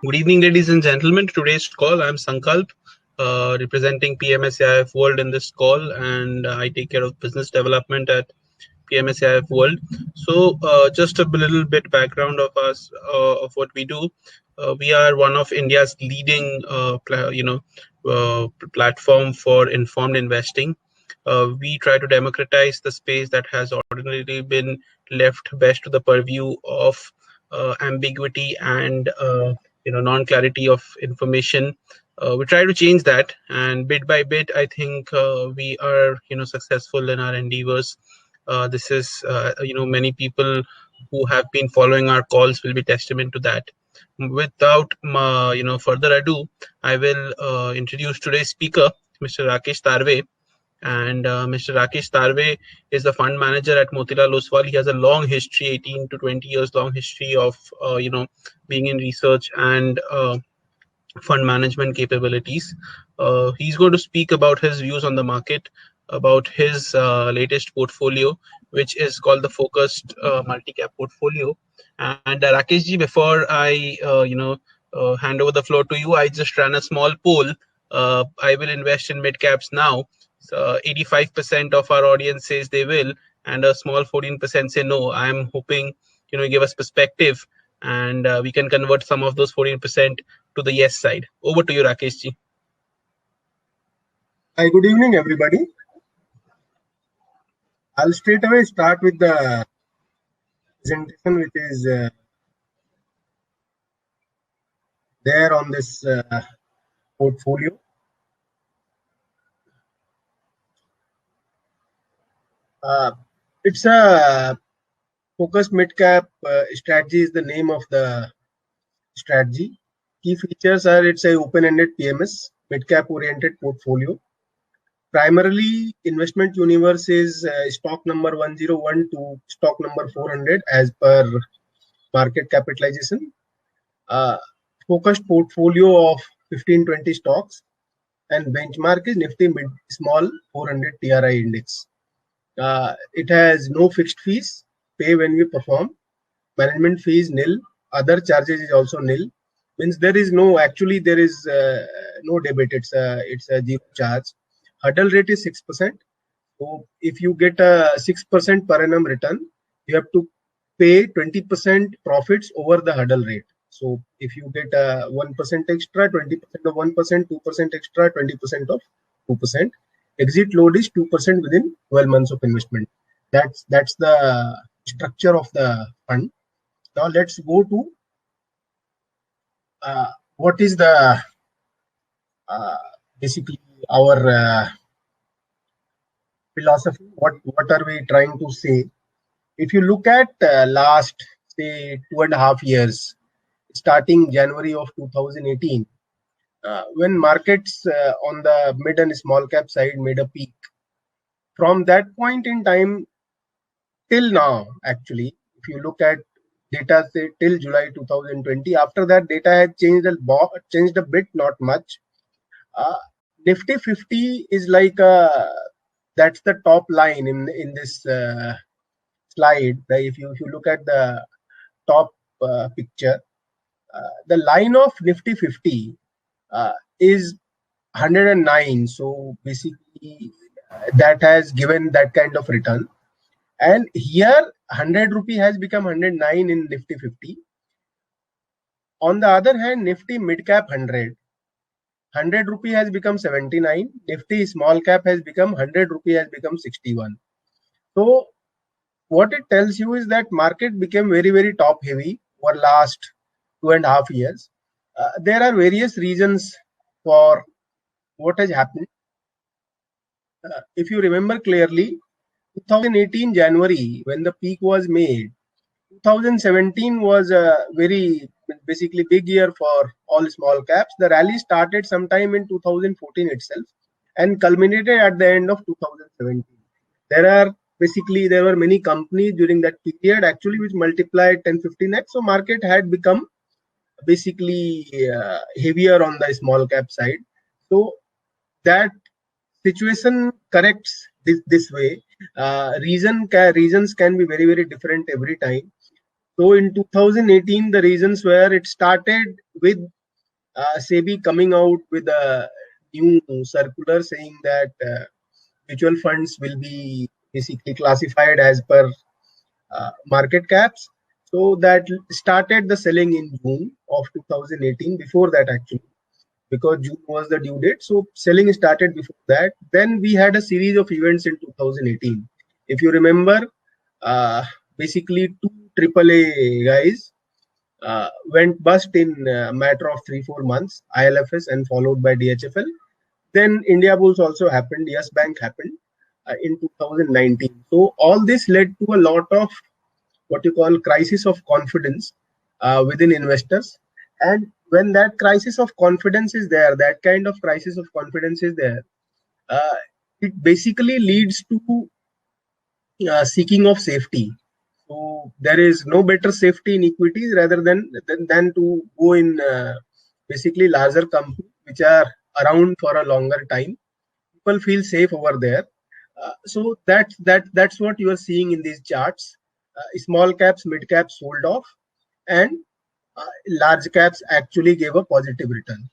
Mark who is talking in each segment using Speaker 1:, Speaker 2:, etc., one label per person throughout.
Speaker 1: Good evening, ladies and gentlemen. To today's call, I'm Sankalp, representing PMSAIF World in this call, and I take care of business development at PMSAIF World. So, just a little bit background of us, of what we do. We are one of India's leading, platform for informed investing. We try to democratize the space that has ordinarily been left best to the purview of ambiguity and non-clarity of information. We try to change that, and bit by bit, I think we are successful in our endeavors. This is many people who have been following our calls will be testament to that. Without further ado, I will introduce today's speaker, Mr. Rakesh Tarve. And Mr. Rakesh Tarve is the fund manager at Motilal Oswal. He has a long history, 18 to 20 years long history of being in research and fund management capabilities. He's going to speak about his views on the market, about his latest portfolio, which is called the Focused Multi-Cap Portfolio. And Rakesh ji, before I hand over the floor to you, I just ran a small poll. I will invest in mid caps now. So 85% of our audience says they will, and a small 14% say no. I'm hoping give us perspective, and we can convert some of those 14% to the yes side. Over to you, Rakesh ji.
Speaker 2: Hi, good evening, everybody. I'll straight away start with the presentation, which is there on this portfolio. It's a focused mid-cap strategy is the name of the strategy. Key features are it's a open-ended PMS, mid-cap oriented portfolio. Primarily, investment universe is stock number 101 to stock number 400 as per market capitalization. Focused portfolio of 15-20 stocks, and benchmark is Nifty Mid Small 400 TRI index. It has no fixed fees, pay when we perform. Management fees nil. Other charges is also nil. Means there is no no debit. It's a zero charge. Hurdle rate is 6%. So if you get a 6% per annum return, you have to pay 20% profits over the hurdle rate. So if you get a 1% extra, 20% of 1%, 2% extra, 20% of 2%. Exit load is 2% within 12 months of investment. That's the structure of the fund. Now let's go to what is the basically our philosophy. What are we trying to say? If you look at last say 2.5 years, starting January of 2018, when markets on the mid and small cap side made a peak. From that point in time till now, actually, if you look at data say till July 2020, after that data had changed a bit, not much. Nifty 50 is like that's the top line in this slide. If you look at the top picture, the line of Nifty 50 is 109. So basically, that has given that kind of return. And here, 100 rupee has become 109 in Nifty 50. On the other hand, Nifty mid cap 100 rupee has become 79. Nifty small cap has become 100 rupee has become 61. So what it tells you is that market became very, very top heavy over last 2.5 years. There are various reasons for what has happened. If you remember clearly, 2018 January, when the peak was made, 2017 was a very basically big year for all small caps. The rally started sometime in 2014 itself and culminated at the end of 2017. There were many companies during that period actually which multiplied 10-15x. So market had become basically heavier on the small cap side. So that situation corrects this way. Reasons can be very, very different every time. So in 2018, the reasons were it started with SEBI coming out with a new circular saying that mutual funds will be basically classified as per market caps. So that started the selling in June of 2018. Before that, actually, because June was the due date, so selling started before that. Then we had a series of events in 2018. If you remember, basically two AAA guys went bust in a matter of 3-4 months, ILFS and followed by DHFL. Then India Bulls also happened, Yes Bank happened in 2019. So all this led to a lot of what you call crisis of confidence within investors. And when that crisis of confidence is there, that kind of crisis of confidence is there, uh, it basically leads to seeking of safety. So there is no better safety in equities rather than to go in basically larger companies which are around for a longer time. People feel safe over there. So that's what you are seeing in these charts. Small caps, mid caps sold off, and large caps actually gave a positive return.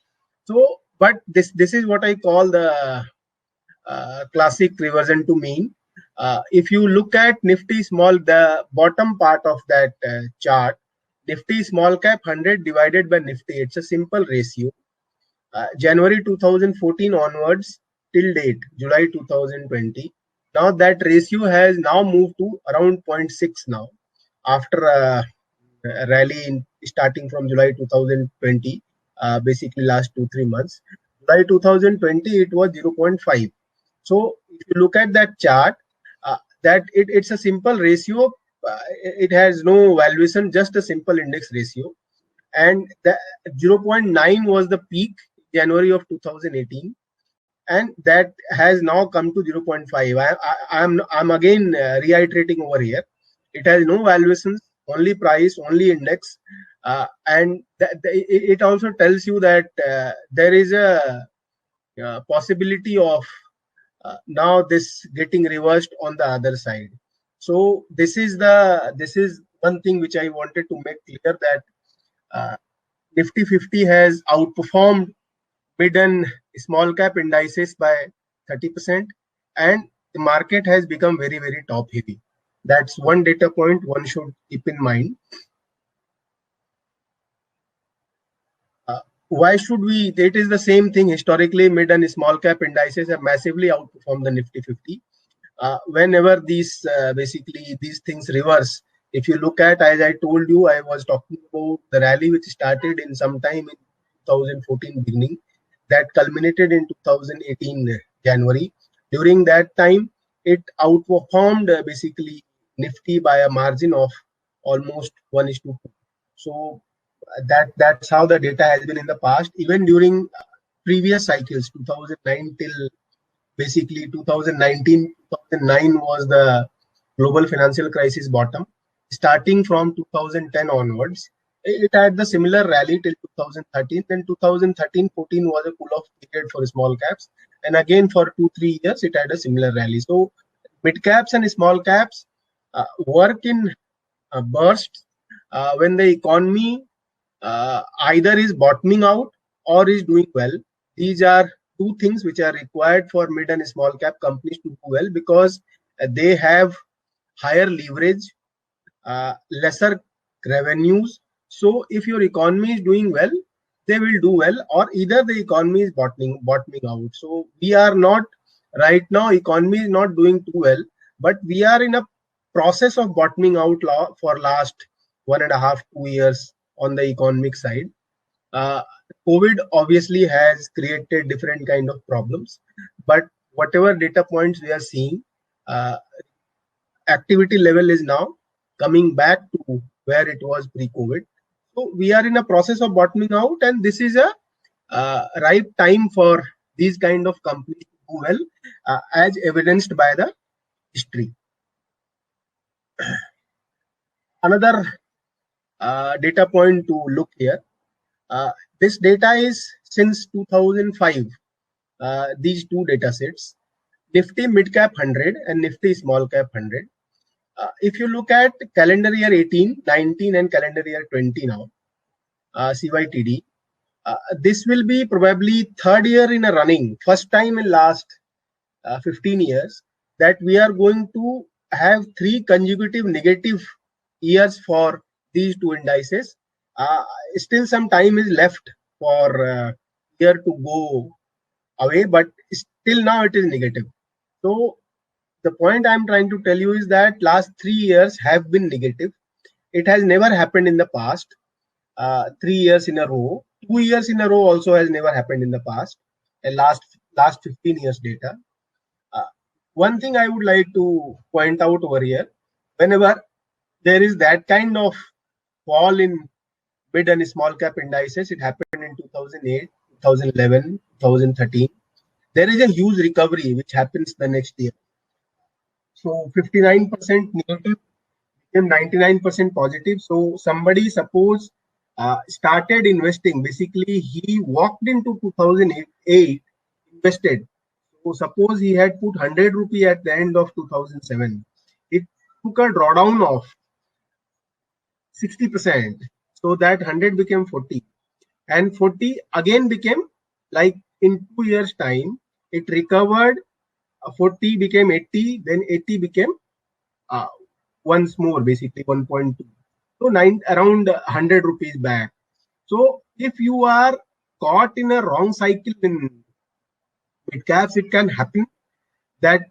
Speaker 2: So, but this is what I call the classic reversion to mean. If you look at Nifty small, the bottom part of that chart, Nifty small cap 100 divided by Nifty, it's a simple ratio. January 2014 onwards till date, July 2020. Now that ratio has now moved to around 0.6 now after a rally starting from July 2020, basically last 2-3 months. July 2020 it was 0.5. So if you look at that chart, it's a simple ratio. It has no valuation, just a simple index ratio. And the 0.9 was the peak January of 2018, and that has now come to 0.5. I'm again reiterating over here. It has no valuations, only price, only index, and it also tells you that there is a possibility of now this getting reversed on the other side. So this is one thing which I wanted to make clear, that Nifty 50 has outperformed mid and small cap indices by 30%, and the market has become very, very top heavy. That's one data point one should keep in mind. Why should we? It is the same thing. Historically, mid and small cap indices have massively outperformed the Nifty 50. Whenever basically these things reverse, if you look at, as I told you, I was talking about the rally which started in sometime in 2014 beginning, that culminated in 2018 January. During that time, it outperformed basically Nifty by a margin of almost 1:2. So that's how the data has been in the past. Even during previous cycles, 2009 till basically 2019, 2009 was the global financial crisis bottom. Starting from 2010 onwards, it had the similar rally till 2013. Then 2013-14 was a cool-off period for small caps, and again for 2-3 years it had a similar rally. So mid caps and small caps work in bursts when the economy either is bottoming out or is doing well. These are two things which are required for mid and small cap companies to do well, because they have higher leverage, lesser revenues. So if your economy is doing well, they will do well, or either the economy is bottoming out. So we are not right now, economy is not doing too well, but we are in a process of bottoming out for last 1.5-2 years on the economic side. uh, COVID obviously has created different kind of problems, but whatever data points we are seeing, uh, activity level is now coming back to where it was pre-COVID. So we are in a process of bottoming out, and this is a right time for these kind of companies to do well, as evidenced by the history. Another data point to look here. This data is since 2005. These two data sets, Nifty Mid Cap 100 and Nifty Small Cap 100. If you look at calendar year 18, 19, and calendar year 20 now, CYTD, This will be probably third year in a running, first time in last 15 years that we are going to have three consecutive negative years for these two indices. Uh, Still some time is left for year to go away, but still now it is negative. So the point I'm trying to tell you is that last 3 years have been negative. It has never happened in the past. 3 years in a row, 2 years in a row also has never happened in the past. And last 15 years data. Uh, One thing I would like to point out over here, whenever there is that kind of fall in mid and small cap indices, it happened in 2008, 2011, 2013. There is a huge recovery which happens the next year. So 59% negative became 99% positive. So somebody suppose started investing. Basically, he walked into 2008, invested. So suppose he had put 100 rupee at the end of 2007. It took a drawdown of 60%. So that 100 became 40. And 40 again became, like, in 2 years' time, it recovered. 40 became 80, then 80 became uh, once more, basically 1.2. So around 100 rupees back. So if you are caught in a wrong cycle in mid caps, it can happen that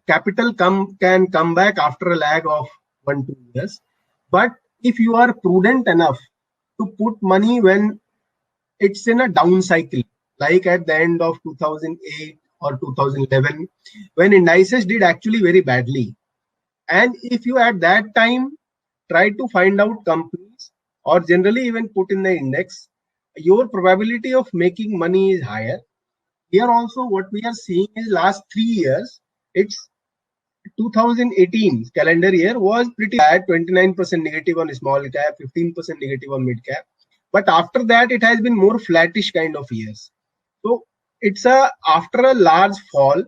Speaker 2: capital can come back after a lag of 1 2 years. But if you are prudent enough to put money when it's in a down cycle, like at the end of 2008 or 2011, when indices did actually very badly, and if you at that time try to find out companies or generally even put in the index, your probability of making money is higher. Here also what we are seeing is last 3 years, it's 2018 calendar year was pretty bad, 29% negative on small cap, 15% negative on mid cap. But after that, it has been more flattish kind of years. So it's a after a large fall,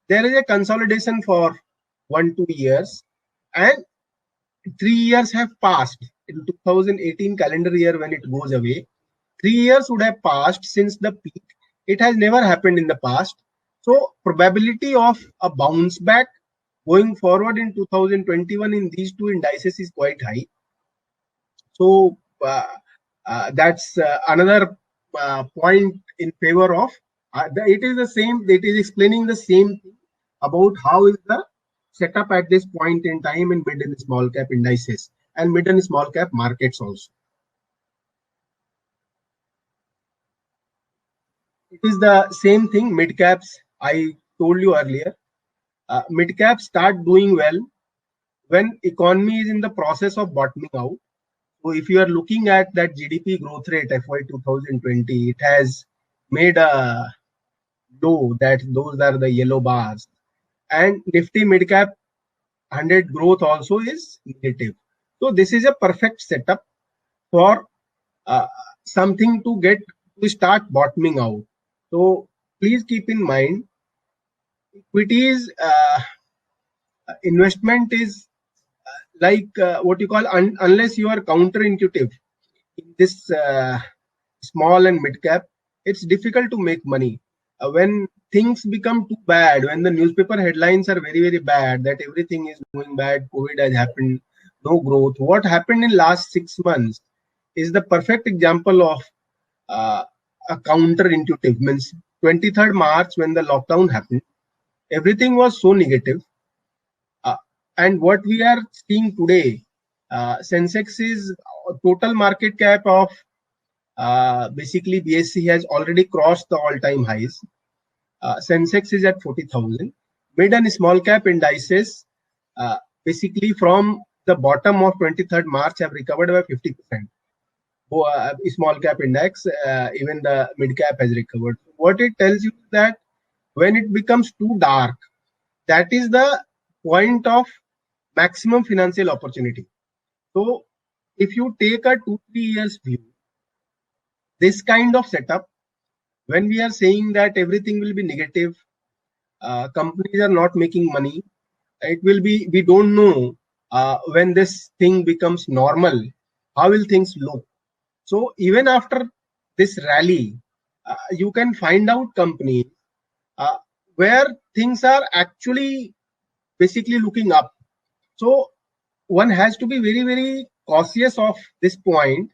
Speaker 2: there is a consolidation for 1 2 years, and 3 years have passed in 2018 calendar year when it goes away. 3 years would have passed since the peak. It has never happened in the past. So probability of a bounce back going forward in 2021 in these two indices is quite high. So that's another point in favor of. It is the same. It is explaining the same thing about how is the setup at this point in time in mid and small cap indices and mid and small cap markets also. It is the same thing. Mid caps, I told you earlier. Mid caps start doing well when economy is in the process of bottoming out. So if you are looking at that GDP growth rate FY 2020, it has made a low. That those are the yellow bars. And Nifty mid cap 100 growth also is negative. So this is a perfect setup for something to get to start bottoming out. So please keep in mind, equities investment is like what you call unless you are counterintuitive in this small and mid cap, it's difficult to make money. When things become too bad, when the newspaper headlines are very, very bad, that everything is going bad, COVID has happened, no growth. What happened in last 6 months is the perfect example of a counterintuitive. Means 23rd March when the lockdown happened, everything was so negative. And what we are seeing today, Sensex is total market cap of basically BSE has already crossed the all-time highs. Sensex is at 40,000. Mid and small cap indices basically from the bottom of 23rd March have recovered by 50%. Small cap index, even the mid cap has recovered. What it tells you is that when it becomes too dark, that is the point of maximum financial opportunity. So if you take a 2 3 years view, this kind of setup, when we are saying that everything will be negative, companies are not making money, it will be, we don't know when this thing becomes normal, how will things look. So even after this rally, you can find out companies where things are actually basically looking up. So one has to be very, very cautious of this point,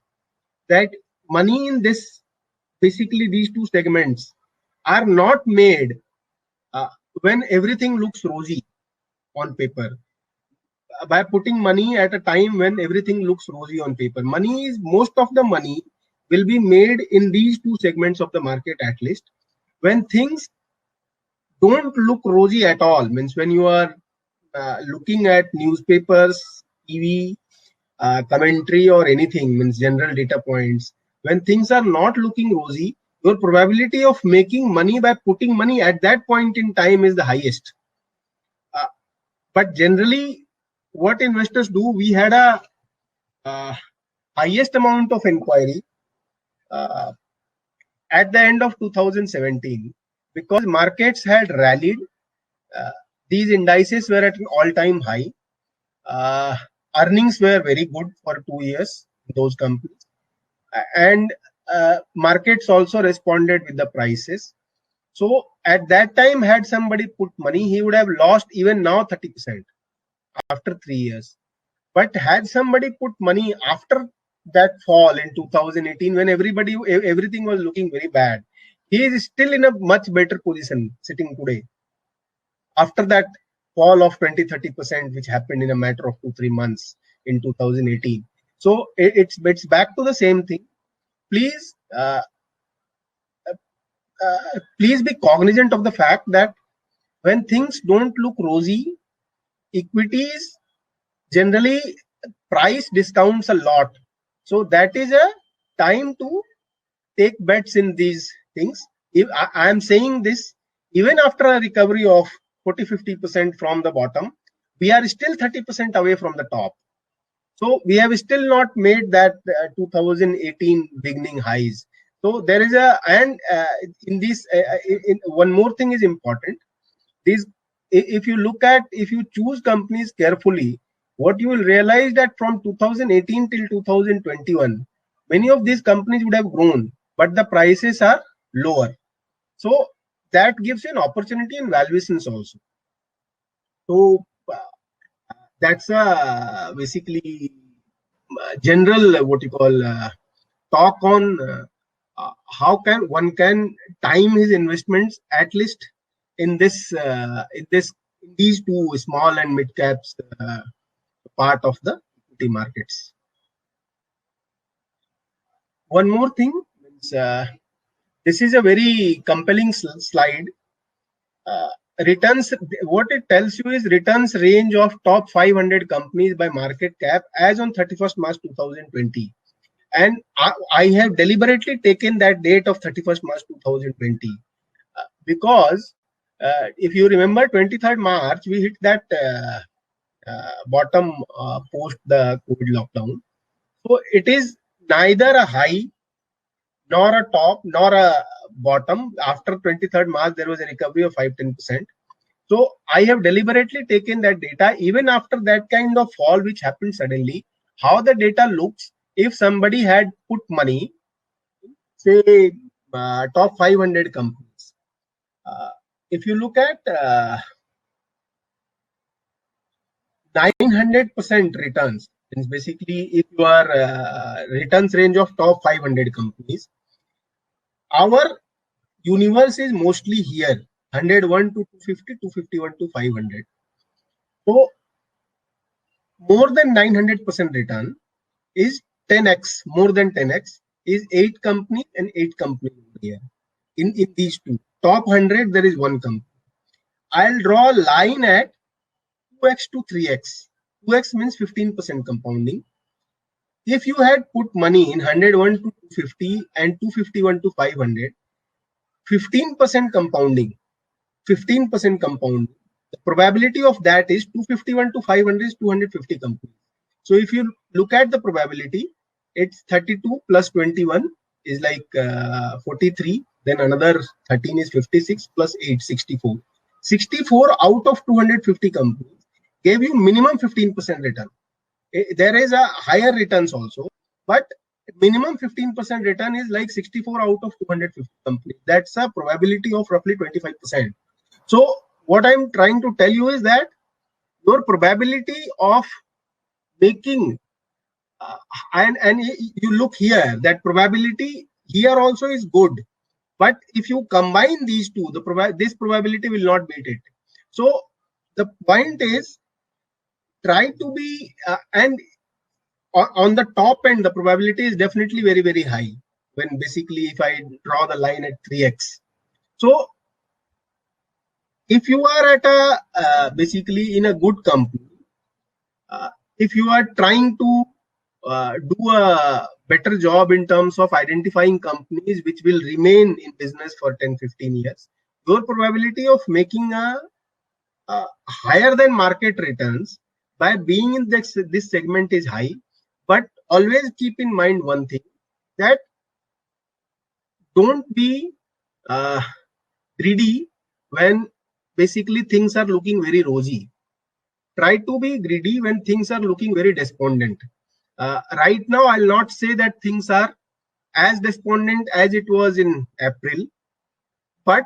Speaker 2: that money in this, basically these two segments, are not made when everything looks rosy on paper. By putting money at a time when everything looks rosy on paper, most of the money will be made in these two segments of the market, at least when things don't look rosy at all. Means when you are looking at newspapers, TV, commentary, or anything, means general data points, when things are not looking rosy, your probability of making money by putting money at that point in time is the highest. But generally, what investors do, we had a highest amount of inquiry at the end of 2017, because markets had rallied. These indices were at an all-time high. Earnings were very good for 2 years in those companies, and markets also responded with the prices. So at that time, had somebody put money, he would have lost even now 30% after 3 years. But had somebody put money after that fall in 2018, when everything was looking very bad, he is still in a much better position sitting today, after that fall of 20-30%, which happened in a matter of 2-3 months in 2018. So it's back to the same thing. Please please be cognizant of the fact that when things don't look rosy, equities generally price discounts a lot. So that is a time to take bets in these things. If I am saying this, even after a recovery of 40-50% from the bottom, we are still 30% away from the top. So we have still not made that 2018 beginning highs. So there is in this, one more thing is important. If you choose companies carefully, what you will realize that from 2018 till 2021, many of these companies would have grown, but the prices are lower. So that gives you an opportunity in valuations also. So that's basically general talk on how can one time his investments, at least in these two small and mid caps part of the equity markets. One more thing, this is a very compelling slide. Returns, what it tells you is returns range of top 500 companies by market cap as on 31st March 2020. And I have deliberately taken that date of 31st March 2020 because if you remember, 23rd March, we hit that bottom post the COVID lockdown. So it is neither a high nor a top nor a bottom. After 23rd March, there was a recovery of 5-10%. So I have deliberately taken that data, even after that kind of fall which happened suddenly, how the data looks if somebody had put money, say top 500 companies. If you look at 900% returns, means basically if you are returns range of top 500 companies, our universe is mostly here, 101 to 250, 251 to 500. So more than 900% return is 10x, more than 10x is 8 companies and 8 companies here. In these two, top 100, there is one company. I'll draw a line at 2x to 3x. 2x means 15% compounding. If you had put money in 101 to 250 and 251 to 500, 15% compounding, 15% compounding. The probability of that is 251 to 500 is 250 companies. So if you look at the probability, it's 32 plus 21 is like 43. Then another 13 is 56 plus 8, 64. 64 out of 250 companies gave you minimum 15% return. There is a higher returns also, but minimum 15% return is like 64 out of 250 companies. That's a probability of roughly 25%. So what I'm trying to tell you is that your probability of making and you look here, that probability here also is good, but if you combine these two, this probability will not beat it. So the point is, try to be and on the top end, the probability is definitely very, very high, when basically if I draw the line at 3x. So if you are at a basically in a good company, if you are trying to do a better job in terms of identifying companies which will remain in business for 10-15 years, your probability of making a higher than market returns by being in this segment is high. But always keep in mind one thing, that don't be uh, greedy when basically things are looking very rosy. Try to be greedy when things are looking very despondent. Right now, I'll not say that things are as despondent as it was in April, but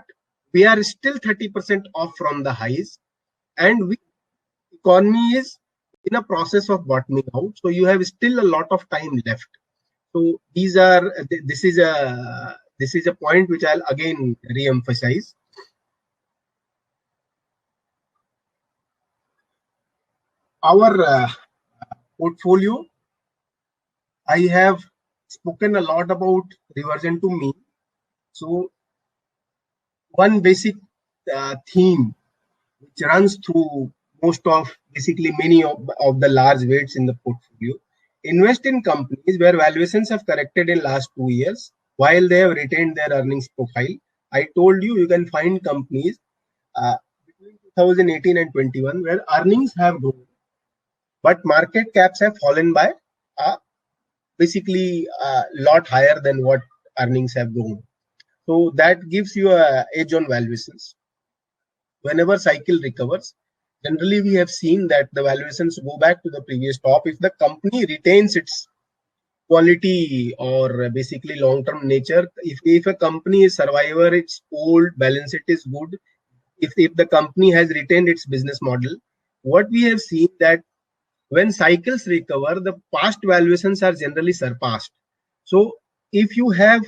Speaker 2: we are still 30% off from the highs, and economy is in a process of bottoming out. So you have still a lot of time left. So this is a point which I'll again re-emphasize. Our portfolio, I have spoken a lot about reversion to mean. So one basic theme which runs through most of basically many of the large weights in the portfolio: invest in companies where valuations have corrected in last 2 years while they have retained their earnings profile. I told you, you can find companies between 2018 and 21 where earnings have grown, but market caps have fallen by uh, basically a lot higher than what earnings have grown. So that gives you a edge on valuations. Whenever cycle recovers, generally we have seen that the valuations go back to the previous top if the company retains its quality or basically long-term nature. If a company is survivor, it's old, balance sheet is good, if the company has retained its business model, what we have seen that when cycles recover, the past valuations are generally surpassed. So if you have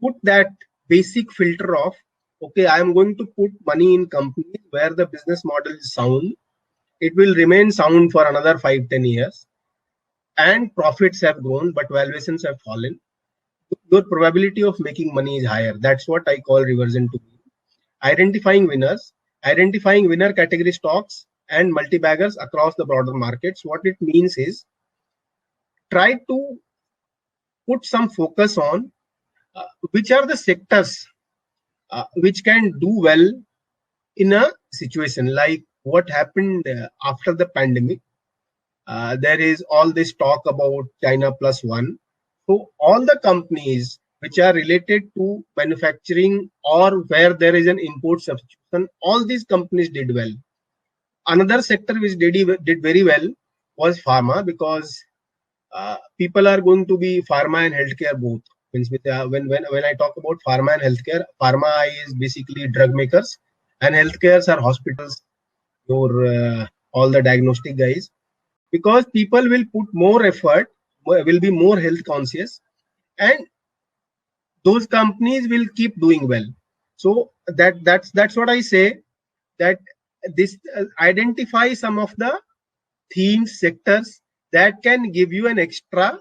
Speaker 2: put that basic filter of, okay, I am going to put money in companies where the business model is sound, it will remain sound for another 5-10 years, and profits have grown but valuations have fallen, your probability of making money is higher. That's what I call reversion to mean. Identifying winners, identifying winner category stocks and multi-baggers across the broader markets. What it means is, try to put some focus on which are the sectors which can do well in a situation like what happened after the pandemic. There is all this talk about China plus one. So all the companies which are related to manufacturing or where there is an import substitution, all these companies did well. Another sector which did very well was pharma, because people are going to be pharma and healthcare both. Means when I talk about pharma and healthcare, pharma is basically drug makers, and healthcares are hospitals, your all the diagnostic guys, because people will put more effort, will be more health conscious, and those companies will keep doing well. So that's what I say, that this identify some of the themes, sectors that can give you an extra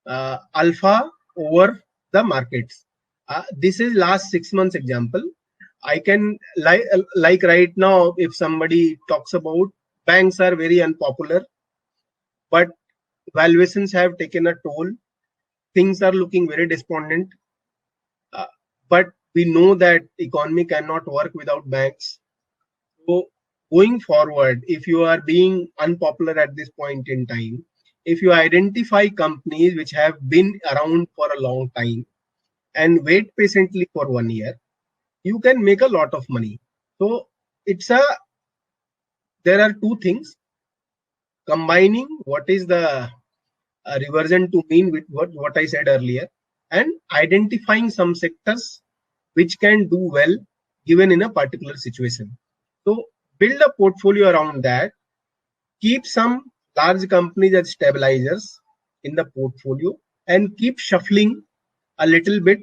Speaker 2: alpha over the markets. This is last 6 months example. I can like right now, if somebody talks about banks are very unpopular, but valuations have taken a toll. Things are looking very despondent. But we know that economy cannot work without banks. So going forward, if you are being unpopular at this point in time, if you identify companies which have been around for a long time and wait patiently for 1 year, you can make a lot of money. So there are two things: combining what is the a reversion to mean with what I said earlier, and identifying some sectors which can do well given in a particular situation. So build a portfolio around that. Keep some large companies as stabilizers in the portfolio and keep shuffling a little bit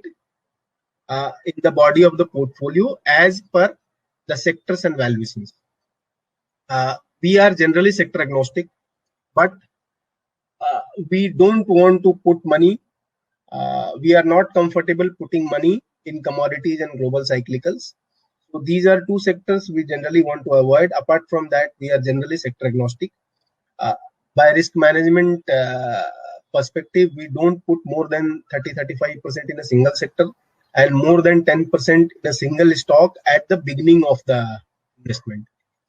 Speaker 2: in the body of the portfolio as per the sectors and valuations. We are generally sector agnostic, but we don't want to put money. We are not comfortable putting money in commodities and global cyclicals. So these are two sectors we generally want to avoid. Apart from that, we are generally sector agnostic. By risk management perspective, we don't put more than 30-35% in a single sector and more than 10% in a single stock at the beginning of the investment.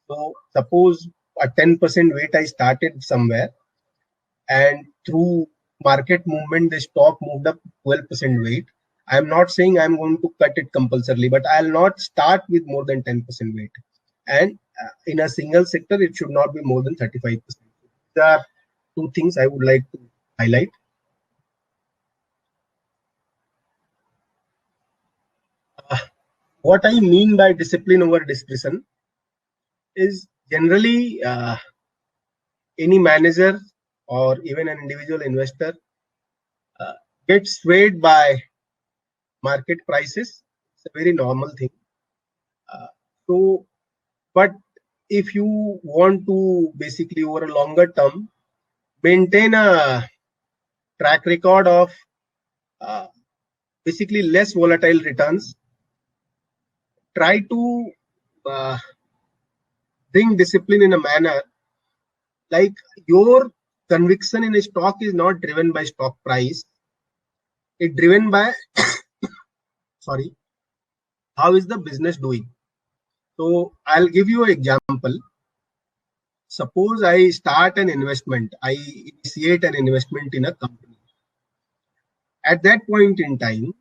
Speaker 2: So suppose a 10% weight I started somewhere, and through market movement the stock moved up 12% weight. I am not saying I'm going to cut it compulsorily, but I'll not start with more than 10% weight. And in a single sector, it should not be more than 35%. There are two things I would like to highlight. What I mean by discipline over discretion is generally any manager or even an individual investor gets swayed by market prices. It's a very normal thing. But if you want to basically over a longer term maintain a track record of basically less volatile returns, try to bring discipline in a manner like your conviction in a stock is not driven by stock price. It's driven by sorry, how is the business doing. So I'll give you an example. Suppose I start an investment, I initiate an investment in a company. At that point in time,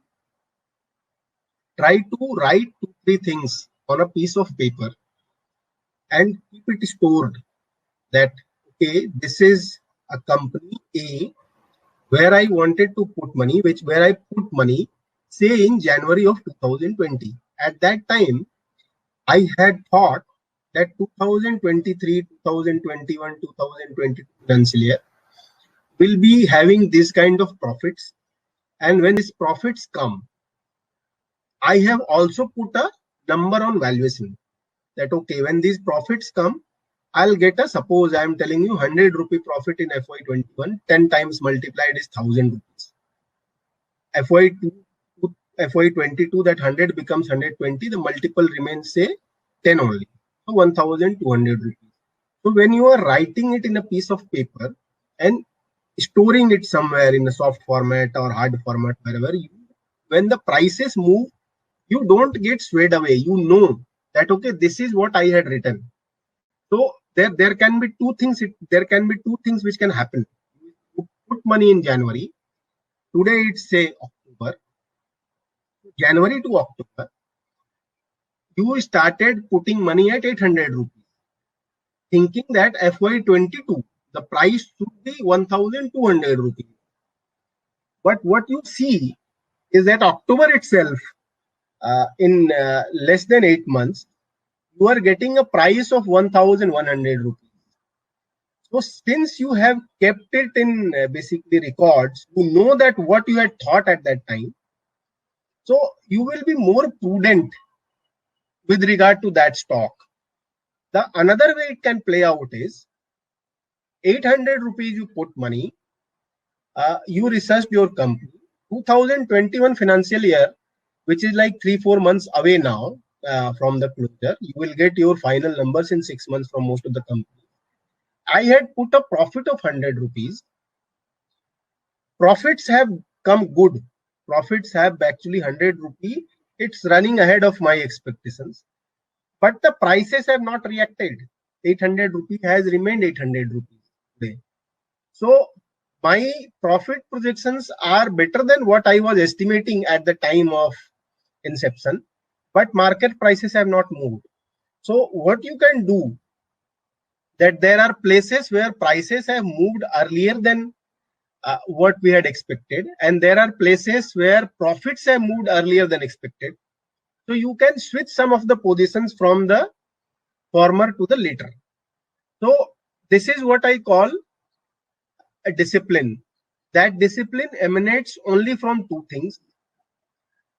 Speaker 2: try to write 2-3 things on a piece of paper and keep it stored that, okay, this is a company A where I wanted to put money, where I put money, say in January of 2020. At that time, I had thought that 2023, 2021, 2022 financial year will be having this kind of profits. And when these profits come, I have also put a number on valuation that, okay, when these profits come, I'll get a, suppose I am telling you 100 rupee profit in FY21, 10 times multiplied is 1000 rupees. FY22, that 100 becomes 120, the multiple remains say 10 only. So 1200 rupees. So when you are writing it in a piece of paper and storing it somewhere in a soft format or hard format, wherever, when the prices move, you don't get swayed away. You know that, okay, this is what I had written. So there can be two things. There can be two things which can happen. You put money in January. Today it's say October. January to October, you started putting money at 800 rupees, thinking that FY22 the price should be 1200 rupees. But what you see is that October itself, in less than 8 months, you are getting a price of 1100 rupees. So since you have kept it in basically records, you know that what you had thought at that time. So you will be more prudent with regard to that stock. The another way it can play out is 800 rupees you put money, you researched your company. 2021 financial year, which is like 3-4 months away now from the closure, you will get your final numbers in 6 months from most of the companies. I had put a profit of 100 rupees. Profits have come good. Profits have actually 100 rupee. It's running ahead of my expectations. But the prices have not reacted. 800 rupee has remained 800 rupees today. So my profit projections are better than what I was estimating at the time of inception. But market prices have not moved. So what you can do, that there are places where prices have moved earlier than what we had expected, and there are places where profits have moved earlier than expected. So you can switch some of the positions from the former to the later. So this is what I call a discipline. That discipline emanates only from two things.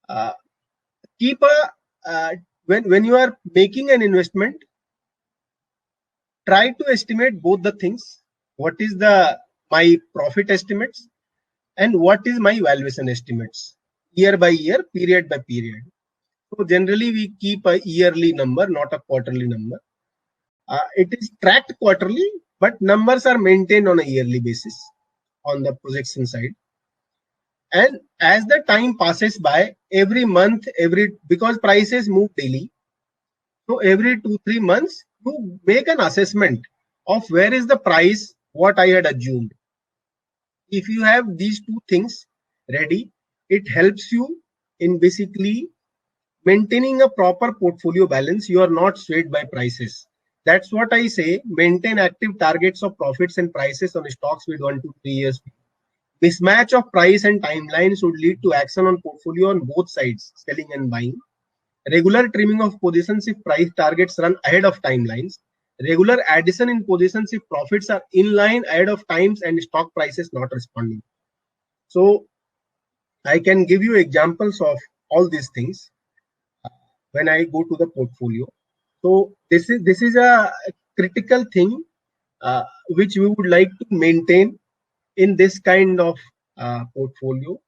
Speaker 2: Uh, keep a when you are making an investment, try to estimate both the things. What is the my profit estimates and what is my valuation estimates, year by year, period by period. So generally we keep a yearly number, not a quarterly number. It is tracked quarterly, but numbers are maintained on a yearly basis on the projection side. And as the time passes by, every month, because prices move daily, so every 2-3 months, you make an assessment of where is the price, what I had assumed. If you have these two things ready, it helps you in basically maintaining a proper portfolio balance. You are not swayed by prices. That's what I say. Maintain active targets of profits and prices on stocks with 1 to 3 years. Mismatch of price and timelines would lead to action on portfolio on both sides, selling and buying. Regular trimming of positions if price targets run ahead of timelines. Regular addition in positions if profits are in line ahead of times and stock prices not responding. So I can give you examples of all these things when I go to the portfolio. So this is a critical thing which we would like to maintain in this kind of portfolio.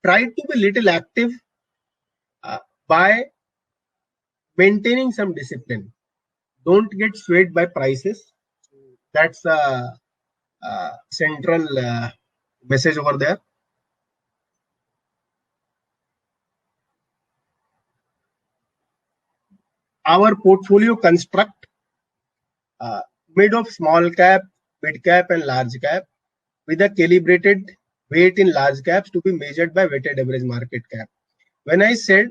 Speaker 2: Try to be little active by maintaining some discipline. Don't get swayed by prices. That's a central message over there. Our portfolio construct made of small cap, mid cap, and large cap with a calibrated weight in large caps to be measured by weighted average market cap. When I said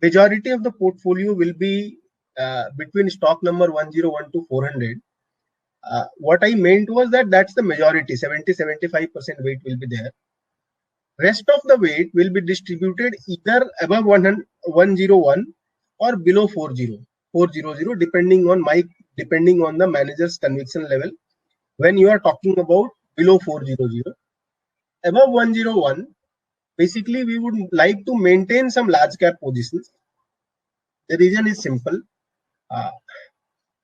Speaker 2: majority of the portfolio will be between stock number 101 to 400, what I meant was that that's the majority, 70-75% weight will be there. Rest of the weight will be distributed either above 101 or below 400, depending on the manager's conviction level. When you are talking about below 400, above 101, basically we would like to maintain some large cap positions. The reason is simple.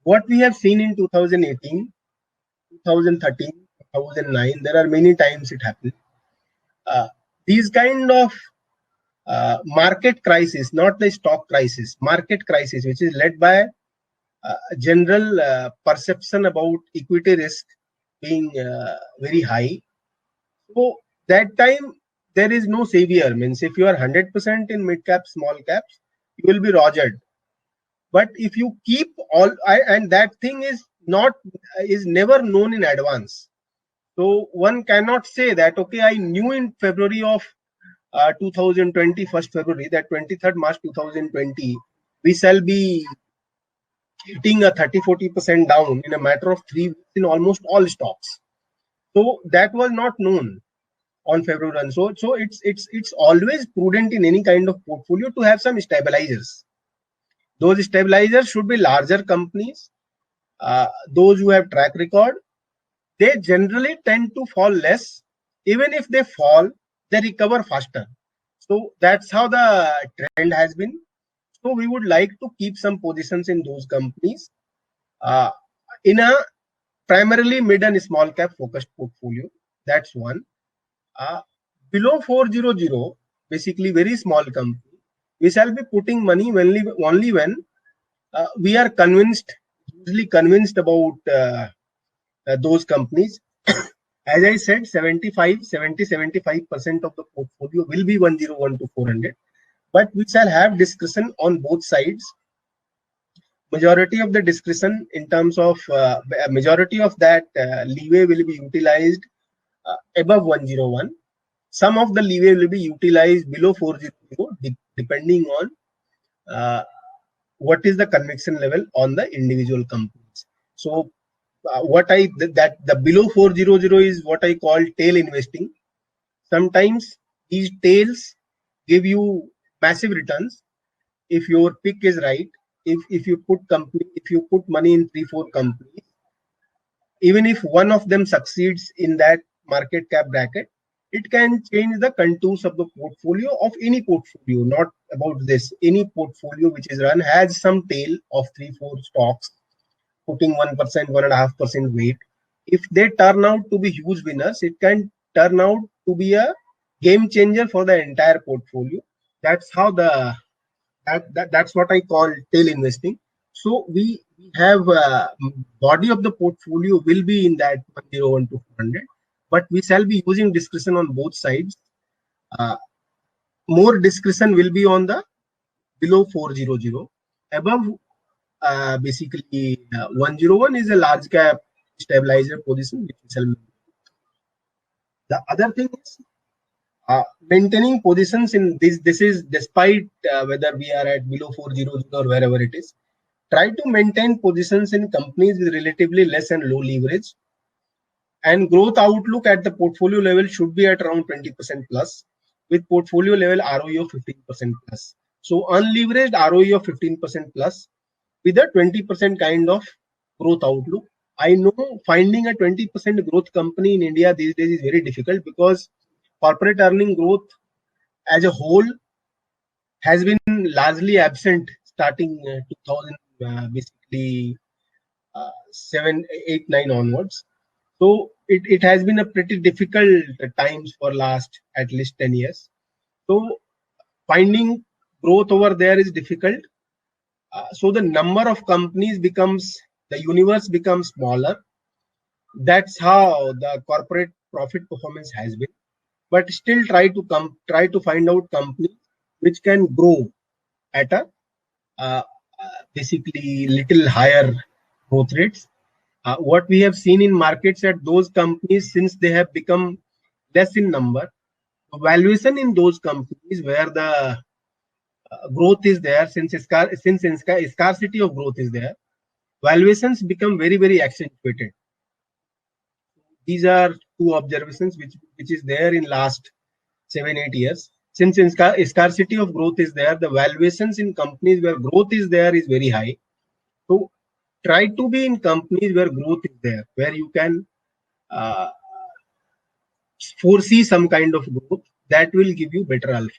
Speaker 2: What we have seen in 2018, 2013, 2009, there are many times it happened. These kind of market crisis, not the stock crisis, market crisis, which is led by general perception about equity risk being very high. So that time there is no savior. Means if you are 100% in mid cap, small caps, you will be rogered. But if you keep and that thing is never known in advance. So one cannot say that, okay, I knew in February of 2020, 1st February, that 23rd March 2020, we shall be hitting a 30-40% down in a matter of 3 weeks in almost all stocks. So that was not known on February 1. So it's always prudent in any kind of portfolio to have some stabilizers. Those stabilizers should be larger companies, those who have track record. They generally tend to fall less. Even if they fall, they recover faster. So that's how the trend has been. So we would like to keep some positions in those companies in a primarily mid and small cap focused portfolio. That's one. Below 400, basically very small company, we shall be putting money only when we are usually convinced about those companies. As I said, 70-75% of the portfolio will be 101 to 400, but we shall have discretion on both sides. Majority of the discretion in terms of majority of that leeway will be utilized above 101. Some of the leeway will be utilized below 400, depending on what is the conviction level on the individual companies. So that the below 400 is what I call tail investing. Sometimes these tails give you massive returns if your pick is right. If you put money in 3-4 companies, even if one of them succeeds in that market cap bracket, it can change the contours of the portfolio of any portfolio. Not about this. Any portfolio which is run has some tail of 3-4 stocks, putting 1%, 1.5% weight. If they turn out to be huge winners, it can turn out to be a game changer for the entire portfolio. That's how that's what I call tail investing. So we have body of the portfolio will be in that 101 to 400, but we shall be using discretion on both sides. More discretion will be on the below 400. Above, basically 101 is a large cap stabilizer position which we shall. The other thing is maintaining positions in this. This is despite whether we are at below 400 or wherever it is. Try to maintain positions in companies with relatively less and low leverage, and growth outlook at the portfolio level should be at around 20% plus, with portfolio level ROE of 15% plus. So unleveraged ROE of 15% plus with a 20% kind of growth outlook. I know finding a 20% growth company in India these days is very difficult because corporate earning growth as a whole has been largely absent starting 2000, basically 7, 8, 9 onwards. So it has been a pretty difficult times for last at least 10 years. So finding growth over there is difficult. So the number of companies the universe becomes smaller. That's how the corporate profit performance has been. But still try to find out companies which can grow at a basically little higher growth rates. What we have seen in markets at those companies, since they have become less in number, valuation in those companies where the growth is there, since scarcity of growth is there, valuations become very, very accentuated. These are two observations which is there in last 7, 8 years. Since scarcity of growth is there, the valuations in companies where growth is there is very high. So try to be in companies where growth is there, where you can foresee some kind of growth that will give you better alpha.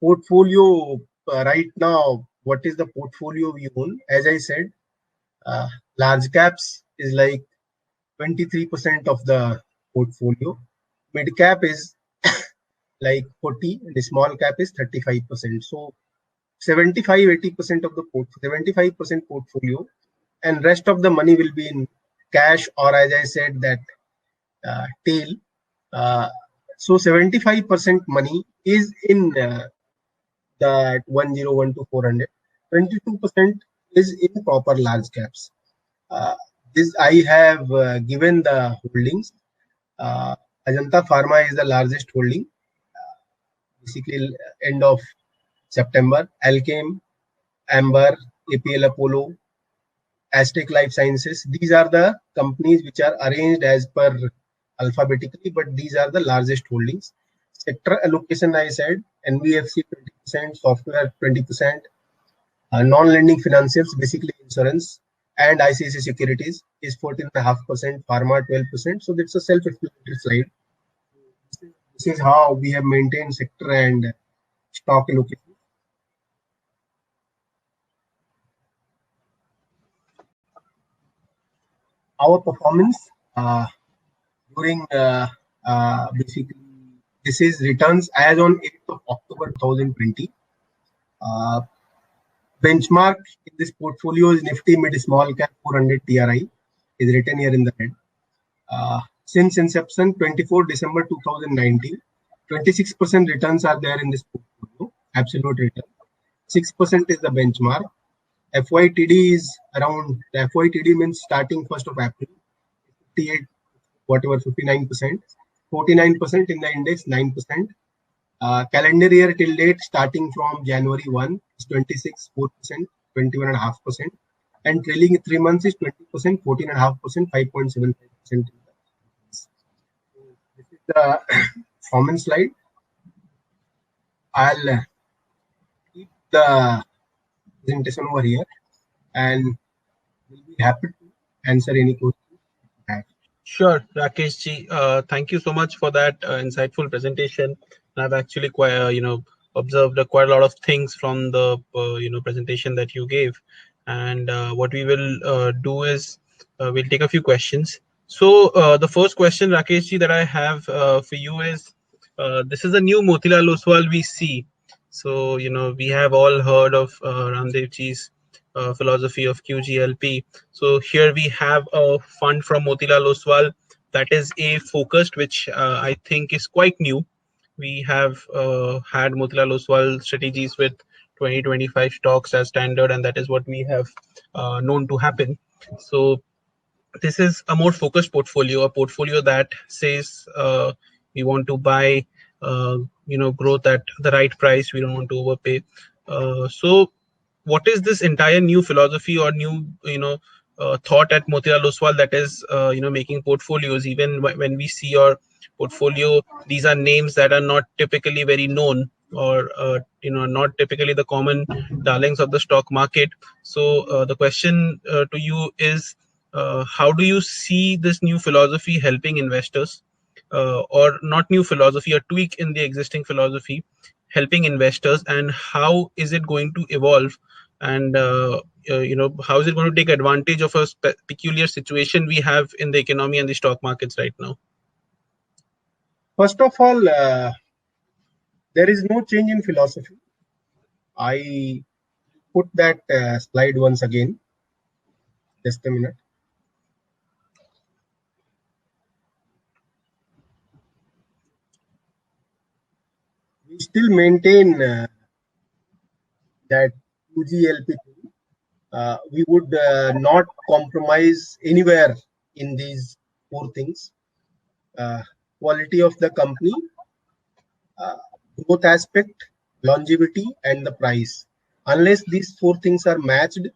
Speaker 2: Portfolio right now, what is the portfolio we own? As I said, large caps is like 23% of the portfolio. Mid cap is like 40, and the small cap is 35%. So 75-80% of the 75% portfolio, and rest of the money will be in cash, or as I said, that tail. So 75% money is in that 101 to 400. 22% is in proper large caps. This I have given the holdings. Ajanta Pharma is the largest holding. Basically, end of September. Alkem, Amber, APL Apollo, Aztec Life Sciences. These are the companies which are arranged as per alphabetically, but these are the largest holdings. Sector allocation, I said, NBFC 20%, software 20%, non-lending financials, basically insurance, and ICICI Securities is 14.5%, pharma 12%. So that's a self-explanatory slide. This is how we have maintained sector and stock allocation. Our performance during basically this is returns as on 8th of October 2020. Benchmark in this portfolio is Nifty Mid Small Cap 400 TRI, is written here in the head. Since inception, 24 December 2019, 26% returns are there in this portfolio, absolute return. 6% is the benchmark. FYTD is around, the FYTD means starting 1st of April, 58, whatever, 59%. 49% in the index, 9%. Calendar year till date starting from January 1 is 26, 4%, 21.5%, and trailing 3 months is 20%, 14.5%, 5.75%. This is the performance slide. I'll keep the presentation over here and will be happy to answer any questions you have.
Speaker 1: Sure, Rakesh ji. Thank you so much for that insightful presentation. I've actually quite, observed quite a lot of things from the, presentation that you gave. And what we will do is we'll take a few questions. So the first question, Rakesh ji, that I have for you is, this is a new Motilal Oswal we see. So, we have all heard of Ramdev ji's philosophy of QGLP. So here we have a fund from Motilal Oswal that is a focused, which I think is quite new. We have had Motilal Oswal strategies with 2025 stocks as standard, and that is what we have known to happen. So this is a more focused portfolio, a portfolio that says we want to buy, growth at the right price. We don't want to overpay. So what is this entire new philosophy or new thought at Motilal Oswal that is making portfolios? Even when we see your portfolio, these are names that are not typically very known, or not typically the common darlings of the stock market. So the question to you is, how do you see this new philosophy helping investors, or not new philosophy, a tweak in the existing philosophy helping investors, and how is it going to evolve, and how is it going to take advantage of a peculiar situation we have in the economy and the stock markets right now?
Speaker 2: First of all, there is no change in philosophy. I put that slide once again. Just a minute. We still maintain that QGLP. We would not compromise anywhere in these four things. Quality of the company, growth aspect, longevity, and the price. Unless these four things are matched,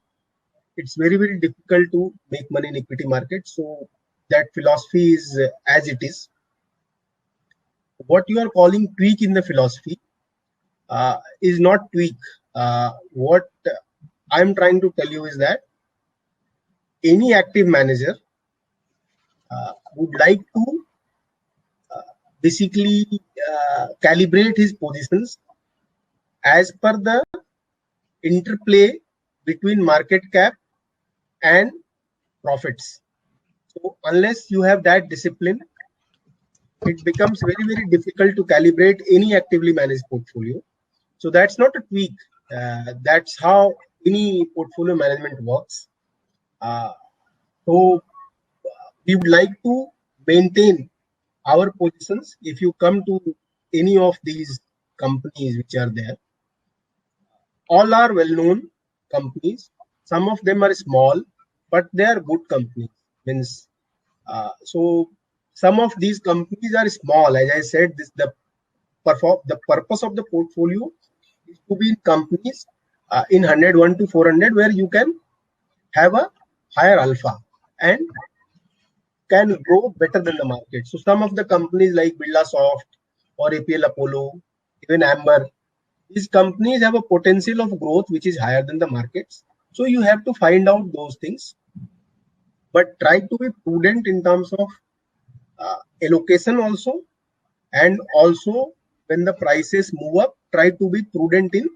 Speaker 2: it's very, very difficult to make money in equity market. So that philosophy is as it is. What you are calling tweak in the philosophy is not tweak. What I'm trying to tell you is that any active manager would like to basically calibrate his positions as per the interplay between market cap and profits. So unless you have that discipline, it becomes very, very difficult to calibrate any actively managed portfolio. So that's not a tweak. That's how any portfolio management works. So we would like to maintain our positions. If you come to any of these companies which are there, all are well-known companies. Some of them are small, but they are good companies. So some of these companies are small. As I said, the purpose of the portfolio is to be in companies in 101 to 400 where you can have a higher alpha and can grow better than the market. So some of the companies like Birlasoft or APL Apollo, even Amber, these companies have a potential of growth which is higher than the markets. So you have to find out those things, but try to be prudent in terms of allocation also, and also when the prices move up, try to be prudent in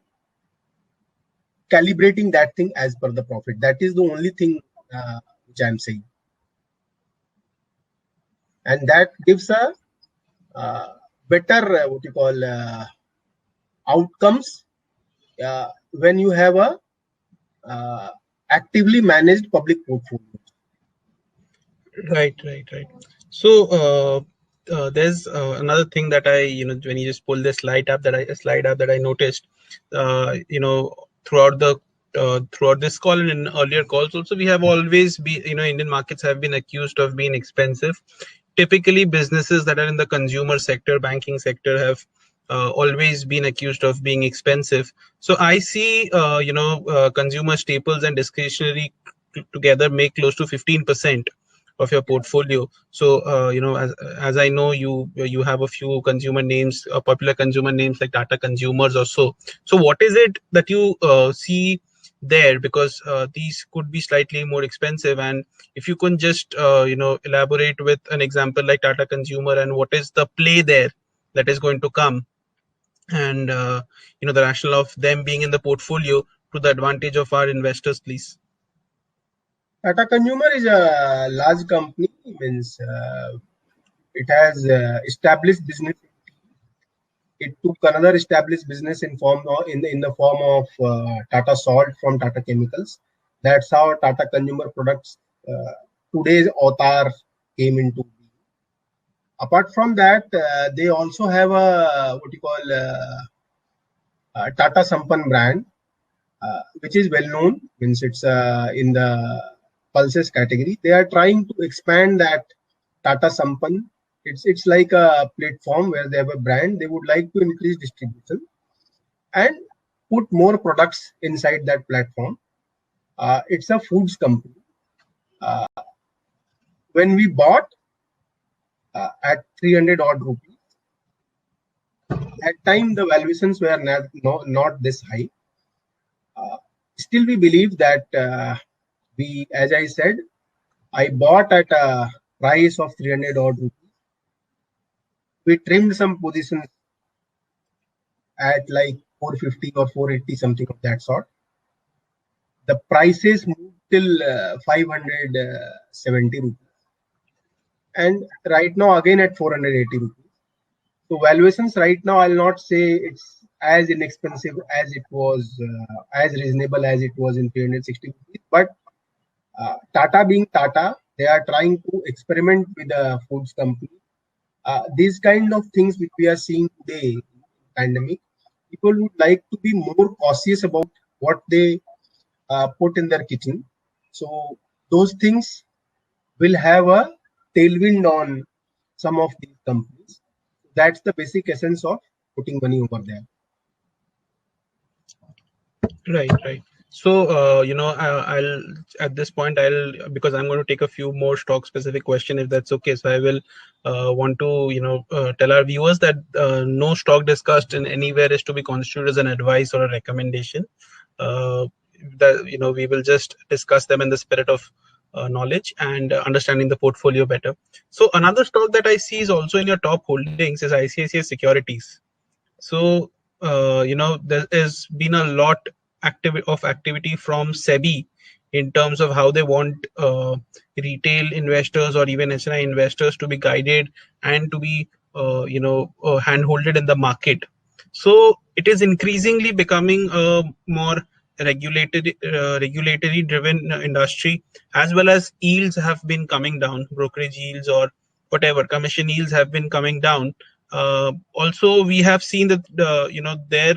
Speaker 2: calibrating that thing as per the profit. That is the only thing which I am saying, and that gives a better what you call outcomes when you have a actively managed public portfolio.
Speaker 1: Right. So there's another thing that I, when you just pull this slide up that I noticed, throughout this call and in earlier calls also, we have always been, Indian markets have been accused of being expensive. Typically, businesses that are in the consumer sector, banking sector, have always been accused of being expensive. So I see, consumer staples and discretionary together make close to 15% of your portfolio. So, as I know, you have a few consumer names, popular consumer names like Tata Consumers or so. So, what is it that you see there? Because these could be slightly more expensive, and if you can just elaborate with an example like Tata Consumer and what is the play there that is going to come, and the rationale of them being in the portfolio to the advantage of our investors, please.
Speaker 2: Tata Consumer is a large company, means it has established business. It took another established business in the form of Tata Salt from Tata Chemicals. That's how Tata Consumer Products today's avatar came into being. Apart from that, they also have a what you call Tata Sampann brand, which is well known. Means it's in the pulses category. They are trying to expand that Tata Sampann. It's like a platform where they have a brand. They would like to increase distribution and put more products inside that platform. It's a foods company. Uh, when we bought at 300 odd rupees, at time the valuations were not this high. Still, we believe that as I said, I bought at a price of 300 odd rupees. We trimmed some positions at like 450 or 480, something of that sort. The prices moved till 570 rupees. And right now, again at 480 rupees. So valuations right now, I'll not say it's as inexpensive as it was, as reasonable as it was in 360 rupees. But Tata being Tata, they are trying to experiment with the foods company. These kind of things which we are seeing today in pandemic, people would like to be more cautious about what they put in their kitchen. So those things will have a tailwind on some of these companies. That's the basic essence of putting money over there.
Speaker 1: Right. So, I'll at this point, because I'm going to take a few more stock specific question, if that's okay. So I will want to, tell our viewers that no stock discussed in anywhere is to be constituted as an advice or a recommendation. That, we will just discuss them in the spirit of knowledge and understanding the portfolio better. So another stock that I see is also in your top holdings is ICICI Securities. So, there has been a lot of activity from SEBI in terms of how they want retail investors or even HNI investors to be guided and to be, handholded in the market. So it is increasingly becoming a more regulatory driven industry, as well as yields have been coming down, brokerage yields or whatever commission yields have been coming down. Also, we have seen that their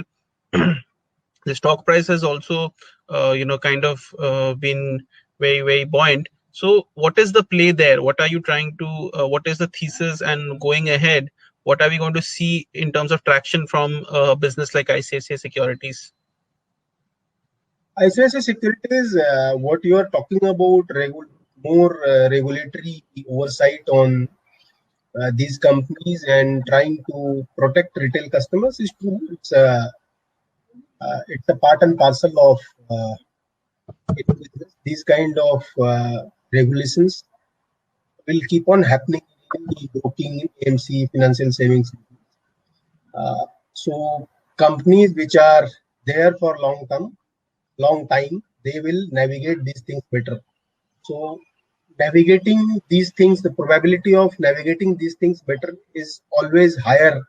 Speaker 1: the stock price has also kind of been very buoyant. So what is the play there? What are you trying to what is the thesis, and going ahead, what are we going to see in terms of traction from a business like ICICI Securities?
Speaker 2: ICICI Securities, what you are talking about, more regulatory oversight on these companies and trying to protect retail customers is true. It's a part and parcel of these kind of regulations will keep on happening in the broking, AMC, financial savings. So companies which are there for long time, they will navigate these things better. So navigating these things, the probability of navigating these things better is always higher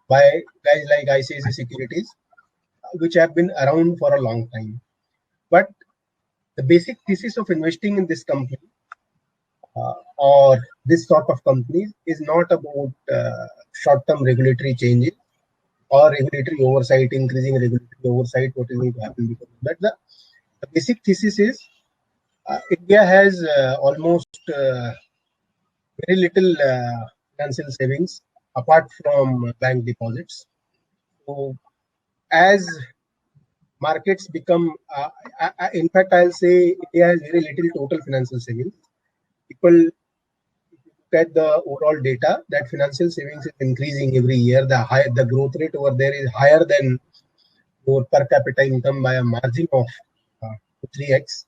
Speaker 2: by guys like ICICI Securities, which have been around for a long time. But the basic thesis of investing in this company or this sort of companies is not about short-term regulatory changes or regulatory oversight, increasing regulatory oversight, what is going to happen because of that. The basic thesis is India has almost very little financial savings apart from bank deposits. So as markets become, in fact, I'll say India has very little total financial savings. People look at the overall data that financial savings is increasing every year. The growth rate over there is higher than your per capita income by a margin of 3x.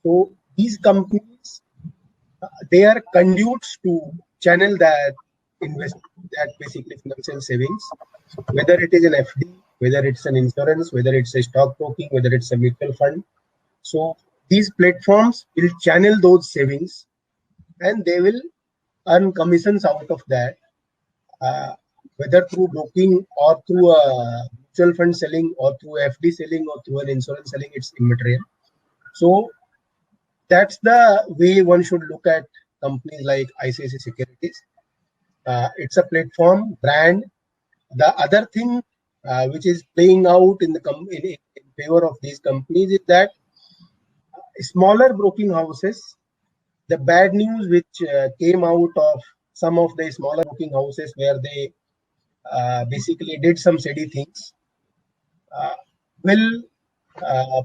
Speaker 2: So these companies, they are conduits to channel that investment, that basically financial savings, whether it is an FD, whether it's an insurance, whether it's a stockbroking, whether it's a mutual fund. So these platforms will channel those savings and they will earn commissions out of that, uh, whether through broking or through a mutual fund selling or through FD selling or through an insurance selling, it's immaterial. So that's the way one should look at companies like ICICI Securities. It's a platform brand. The other thing which is playing out in favor of these companies is that smaller broking houses, the bad news which came out of some of the smaller broking houses where they basically did some shady things, will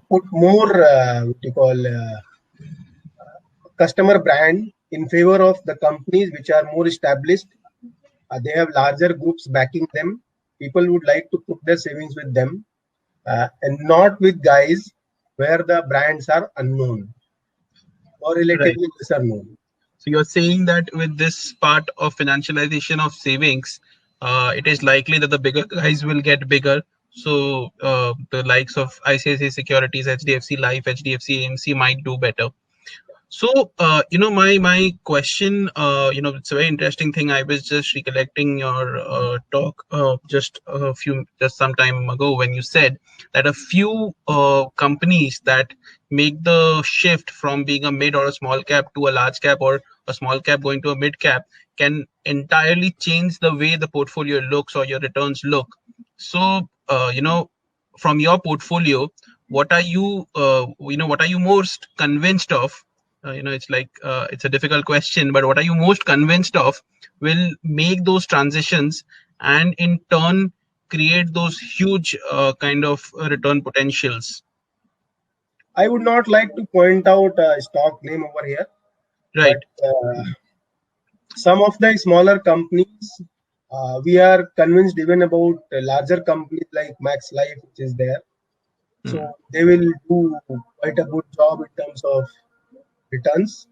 Speaker 2: put more what you call customer brand in favor of the companies which are more established. They have larger groups backing them. People would like to put their savings with them and not with guys where the brands are unknown or
Speaker 1: Right.
Speaker 2: relatively lesser known.
Speaker 1: So you're saying that with this part of financialization of savings, it is likely that the bigger guys will get bigger. So the likes of ICICI Securities, HDFC Life, HDFC AMC might do better. So, my question, it's a very interesting thing. I was just recollecting your talk just some time ago when you said that a few companies that make the shift from being a mid or a small cap to a large cap, or a small cap going to a mid cap, can entirely change the way the portfolio looks or your returns look. So, from your portfolio, what are you most convinced of? It's a difficult question, but what are you most convinced of will make those transitions and in turn create those huge kind of return potentials?
Speaker 2: I would not like to point out a stock name over here, but
Speaker 1: Right.
Speaker 2: some of the smaller companies, we are convinced even about larger companies like Max Life, which is there.
Speaker 1: Hmm.
Speaker 2: So they will do quite a good job in terms of returns.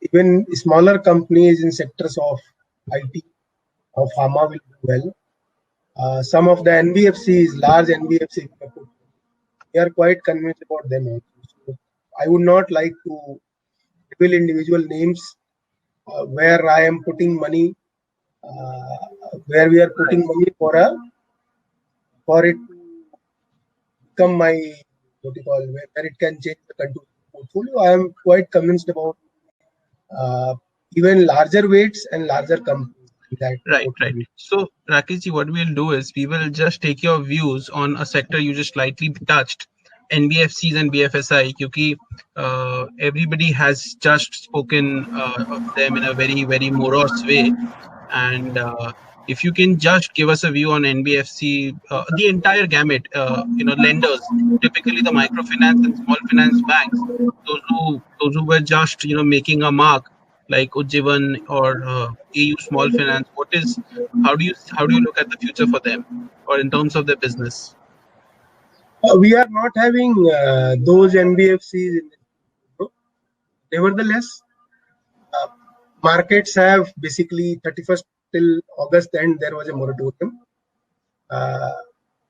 Speaker 2: Even smaller companies in sectors of IT or pharma will do well. Some of the NBFCs, large NBFCs, we are quite convinced about them also. So I would not like to reveal individual names where I am putting money, where we are
Speaker 1: Right.
Speaker 2: putting money for it to become my what you call where it can change the contour portfolio. I am quite convinced about uh, even larger weights and larger companies in that
Speaker 1: Right, right.
Speaker 2: portfolio.
Speaker 1: So, Rakeshji, what we'll do is we will just take your views on a sector you just lightly touched, NBFCs and BFSI, because everybody has just spoken of them in a very, very morose way. And if you can just give us a view on NBFC, the entire gamut, lenders, typically the microfinance and small finance banks, those who were just making a mark like Ujjivan or AU Small Finance. How do you look at the future for them, or in terms of their business?
Speaker 2: We are not having those NBFCs in the group. Nevertheless, uh, markets have basically 31st till August end, there was a moratorium. Uh,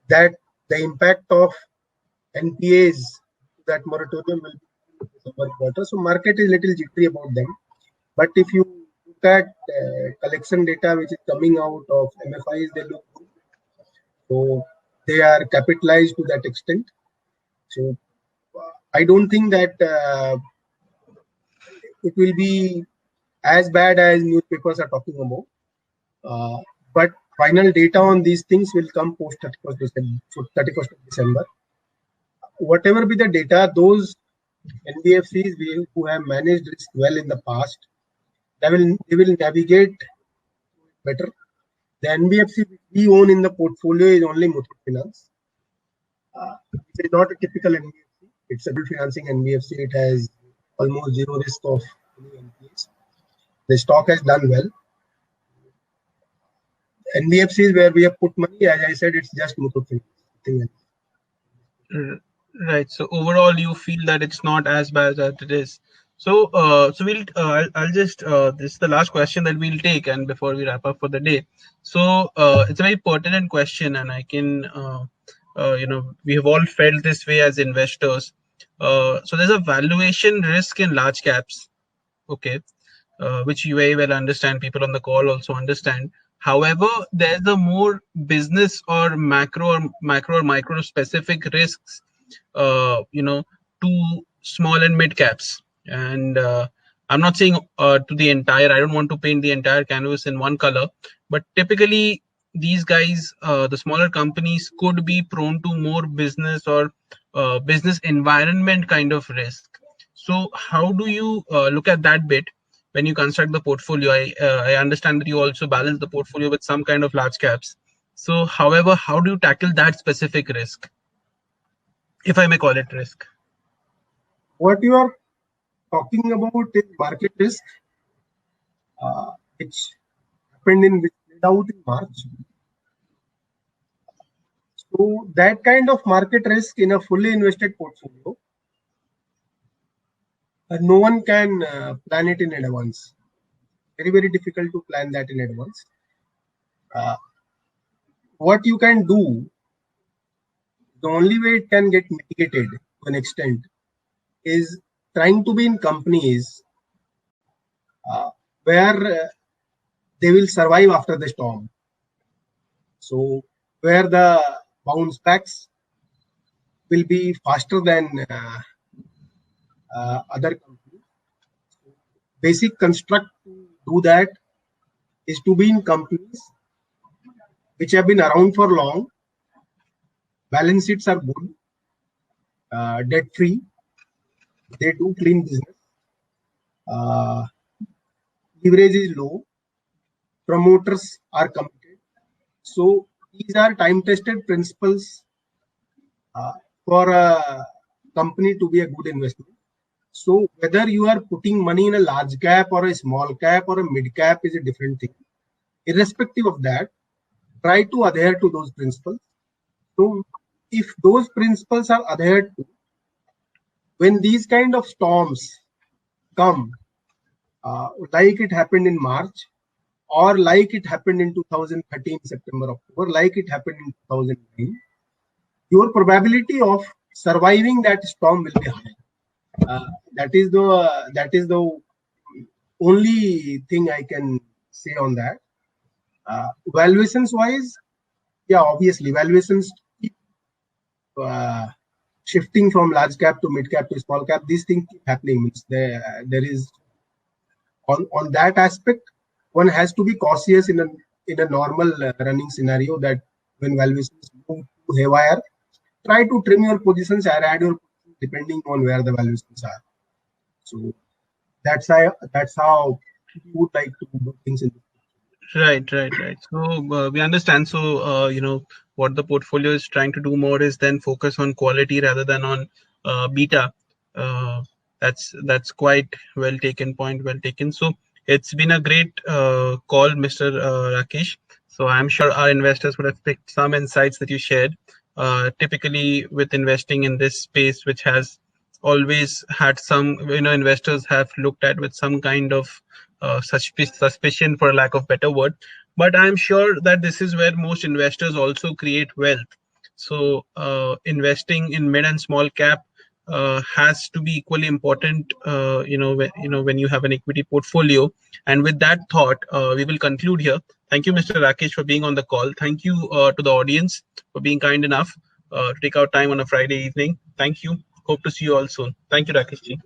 Speaker 2: that the impact of NPAs, that moratorium will be December quarter. So market is little jittery about them. But if you look at collection data which is coming out of MFIs, they look good. So they are capitalized to that extent. So I don't think that it will be as bad as newspapers are talking about. But final data on these things will come post 31st December. So 31st of December. Whatever be the data, those NBFCs who have managed risk well in the past, they will navigate better. The NBFC we own in the portfolio is only Muthoot Finance. It is not a typical NBFC. It's a bill financing NBFC. It has almost zero risk of any NPAs. The stock has done well. NBFCs where we have put money, as I said, it's just Muthoot Finance.
Speaker 1: Right. So overall, you feel that it's not as bad as it is. So, we'll. I'll just. This is the last question that we'll take, and before we wrap up for the day. So, it's a very pertinent question, and I can. We have all felt this way as investors. So there's a valuation risk in large caps. Okay. Which you very well understand. People on the call also understand. However, there's a more business or macro or micro specific risks, to small and mid caps. And I'm not saying to the entire, I don't want to paint the entire canvas in one color, but typically these guys, the smaller companies could be prone to more business or business environment kind of risk. So how do you look at that bit when you construct the portfolio? I understand that you also balance the portfolio with some kind of large caps. So, however, how do you tackle that specific risk, if I may call it risk?
Speaker 2: What you are talking about is market risk, which happened which played out in March. So that kind of market risk in a fully invested portfolio, no one can plan it in advance. Very, very difficult to plan that in advance. What you can do, the only way it can get mitigated to an extent is trying to be in companies where they will survive after the storm. So where the bounce backs will be faster than other companies. Basic construct to do that is to be in companies which have been around for long, balance sheets are good, debt free, they do clean business, leverage is low, promoters are committed. So these are time tested principles for a company to be a good investment. So whether you are putting money in a large cap or a small cap or a mid cap is a different thing. Irrespective of that, try to adhere to those principles. So if those principles are adhered to, when these kind of storms come, like it happened in March, or like it happened in 2013 September, October, like it happened in 2009, your probability of surviving that storm will be high. That is the only thing I can say on that. Valuations wise, yeah, obviously valuations keep shifting from large cap to mid cap to small cap. These things keep happening. There is on that aspect, one has to be cautious in a normal running scenario, that when valuations move to haywire, try to trim your positions or add your positions depending on where the valuations are. So that's how you would like to do things in.
Speaker 1: Right. So we understand. So what the portfolio is trying to do more is then focus on quality rather than on beta. That's quite well taken. Point well taken. So it's been a great call, Mr. Rakesh. So I'm sure our investors would have picked some insights that you shared. Typically, with investing in this space, which has always had some, investors have looked at with some kind of suspicion, for lack of better word. But I'm sure that this is where most investors also create wealth. So investing in mid and small cap has to be equally important, when you have an equity portfolio. And with that thought, we will conclude here. Thank you, Mr. Rakesh, for being on the call. Thank you to the audience for being kind enough to take out time on a Friday evening. Thank you. Hope to see you all soon. Thank you, Rakesh ji.